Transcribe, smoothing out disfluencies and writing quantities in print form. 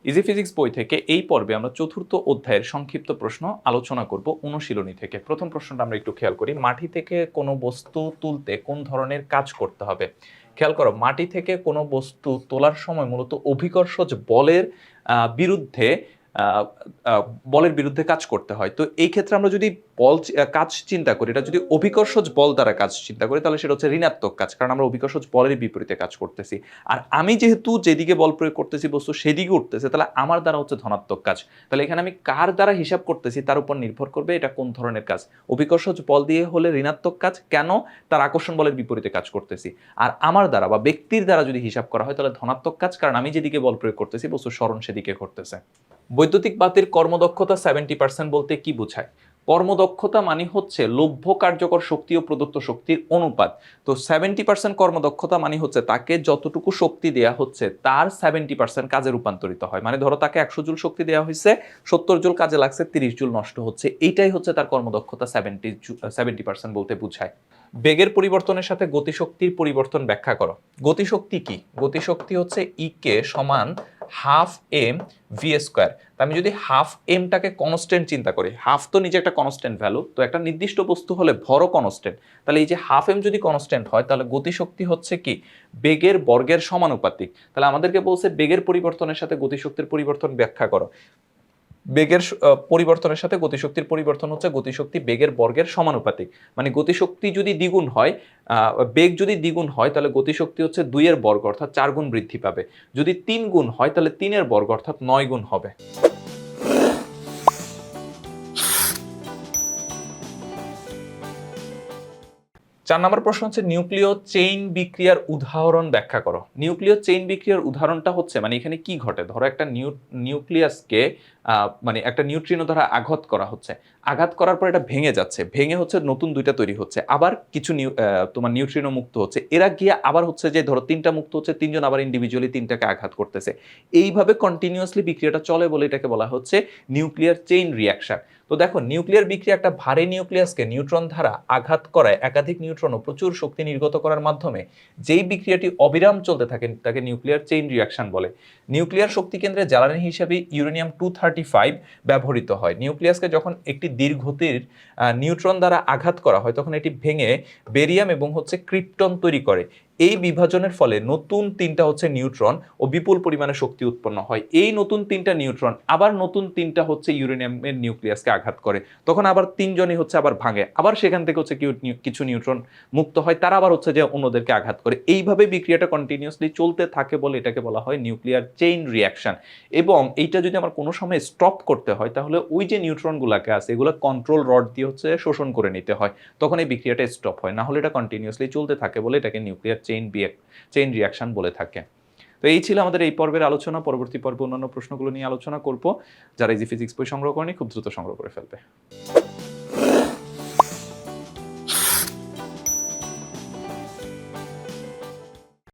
Easy physics বই থেকে এই পর্বে আমরা চতুর্থ অধ্যায়ের সংক্ষিপ্ত প্রশ্ন আলোচনা করব অনুশীলনী থেকে। প্রথম প্রশ্নটা আমরা একটু খেয়াল করি, মাটি থেকে কোনো বস্তু তুলতে কোন ধরনের কাজ করতে হবে? খেয়াল করো, মাটি থেকে কোনো বস্তু তোলার সময় মূলত অভিকর্ষজ বলের বিরুদ্ধে আহ, বলের বিরুদ্ধে কাজ করতে হয়। তো এই ক্ষেত্রে আমরা যদি কাজ চিন্তা করি, এটা যদি অভিকর্ষজ বল দ্বারা কাজ চিন্তা করি, তাহলে সেটা হচ্ছে ঋণাত্মক কাজ, কারণ আমরা অভিকর্ষজ বলের বিপরীতে কাজ করতেছি। আর আমি যেহেতু যেদিকে বল প্রয়োগ করতেছি বস্তু সেদিকে উঠতেছে, তাহলে আমার দ্বারা হচ্ছে ধনাত্মক কাজ। তাহলে এখানে আমি কার দ্বারা হিসাব করতেছি তার উপর নির্ভর করবে এটা কোন ধরনের কাজ। অভিকর্ষজ বল দিয়ে হলে ঋণাত্মক কাজ, কেন? তার আকর্ষণ বলের বিপরীতে কাজ করতেছি। আর আমার দ্বারা বা ব্যক্তির দ্বারা যদি হিসাব করা হয় তাহলে ধনাত্মক কাজ, কারণ আমি যেদিকে বল প্রয়োগ করতেছি বস্তু সরণ সেদিকে ঘটতেছে। বৈদ্যুতিক বাতির কর্মদক্ষতা 70% বলতে কি বোঝায়? কর্মদক্ষতা মানে হচ্ছে লভ্য কার্যকর শক্তি ও প্রদত্ত শক্তির অনুপাত। তো 70% কর্মদক্ষতা মানে হচ্ছে তাকে যতটুকু শক্তি দেওয়া হচ্ছে তার 70% কাজে রূপান্তরিত হয়। মানে ধরো তাকে 100 জুল শক্তি দেওয়া হয়েছে, 70 জুল কাজে লাগছে, 30 জুল নষ্ট হচ্ছে। এইটাই হচ্ছে তার কর্মদক্ষতা 70% বলতে বোঝায়। বেগের পরিবর্তনের সাথে গতিশক্তির পরিবর্তন ব্যাখ্যা করো। গতিশক্তি কি? গতিশক্তি হচ্ছে কে সমান হাফ এম ভি স্কোয়ার। আমি যদি হাফ এমটাকে কনস্ট্যান্ট চিন্তা করি, হাফ তো নিজে একটা কনস্ট্যান্ট ভ্যালু, তো একটা নির্দিষ্ট বস্তু হলে ভরও কনস্ট্যান্ট, তাহলে এই যে হাফ এম যদি কনস্ট্যান্ট হয় তাহলে গতিশক্তি হচ্ছে কি বেগের বর্গের সমানুপাতিক। তাহলে আমাদেরকে বলছে বেগের পরিবর্তনের সাথে গতিশক্তির পরিবর্তন ব্যাখ্যা করো। বেগের পরিবর্তনের সাথে গতিশক্তির পরিবর্তন হচ্ছে গতিশক্তি বেগের বর্গের সমানুপাতিক। মানে গতিশক্তি যদি দ্বিগুণ হয়, বেগ যদি দ্বিগুণ হয় তাহলে গতিশক্তি হচ্ছে 2 এর বর্গ অর্থাৎ 4 গুণ বৃদ্ধি পাবে। যদি 3 গুণ হয় তাহলে 3 এর বর্গ অর্থাৎ 9 গুণ হবে। 4 নম্বর প্রশ্ন হচ্ছে নিউক্লিয় চেইন বিক্রিয়ার উদাহরণ ব্যাখ্যা করো। নিউক্লিয় চেইন বিক্রিয়ার উদাহরণটা হচ্ছে, মানে এখানে কি ঘটে, ধরো একটা নিউক্লিয়াসকে মানে একটা নিউট্রিনো দ্বারা আঘাত করা হচ্ছে, আঘাত করার পর এটা ভেঙে যাচ্ছে, ভেঙে হচ্ছে নতুন দুইটা তৈরি হচ্ছে, আবার কিছু তোমার নিউট্রিনো মুক্ত হচ্ছে, এরা গিয়ে আবার হচ্ছে যে ধরো 3টা মুক্ত হচ্ছে, 3জন আবার ইন্ডিভিজুয়ালি 3টাকে আঘাত করতেছে। এইভাবে কন্টিনিউয়াসলি বিক্রিয়াটা চলে বলে এটাকে বলা হচ্ছে নিউক্লিয়ার চেইন রিঅ্যাকশন। তো দেখো, নিউক্লিয়ার বিক্রিয়া একটা ভারী নিউক্লিয়াসকে নিউট্রন দ্বারা আঘাত করায় একাধিক নিউট্রন ও প্রচুর শক্তি নির্গত করার মাধ্যমে যেই বিক্রিয়াটি অবিরাম চলতে থাকে তাকে নিউক্লিয়ার চেইন রিঅ্যাকশন বলে। নিউক্লিয়ার শক্তি কেন্দ্রে জ্বালানি হিসেবে ইউরেনিয়াম 235 ব্যবহৃত হয়। নিউক্লিয়াসকে যখন একটি দীর্ঘতির নিউট্রন দ্বারা আঘাত করা হয় তখন এটি ভেঙে বেরিয়াম এবং হচ্ছে ক্রিপ্টন তৈরি করে। এই বিভাজনের ফলে নতুন 3টা হচ্ছে নিউট্রন ও বিপুল পরিমাণে শক্তি উৎপন্ন হয়। এই নতুন 3টা নিউট্রন আবার নতুন 3টা হচ্ছে ইউরেনিয়ামের নিউক্লিয়াসকে আঘাত করে, তখন আবার 3জনই হচ্ছে আবার ভাঙে, আবার সেখান থেকে হচ্ছে কিছু নিউট্রন মুক্ত হয়, তারা আবার হচ্ছে যে অন্যদেরকে আঘাত করে। এইভাবে বিক্রিয়াটা কন্টিনিউয়াসলি চলতে থাকে বলে এটাকে বলা হয় নিউক্লিয়ার চেইন রিঅ্যাকশন। এবং এইটা যদি আমার কোনো সময় স্টপ করতে হয় তাহলে ওই যে নিউট্রনগুলোকে আছে এগুলো কন্ট্রোল রড দিয়ে হচ্ছে শোষণ করে নিতে হয়, তখন এই বিক্রিয়াটা স্টপ হয়, না হলে এটা কন্টিনিউয়াসলি চলতে থাকে বলে এটাকে নিউক্লিয়ার চেইন রিঅ্যাকশন বলে থাকে। তো এই ছিল আমাদের এই পর্বের আলোচনা। পরবর্তী পর্বে অন্যান্য প্রশ্নগুলো নিয়ে আলোচনা করব। যারা ইজি ফিজিক্স বই সংগ্রহ করেনি খুব দ্রুত সংগ্রহ করে ফেলবে।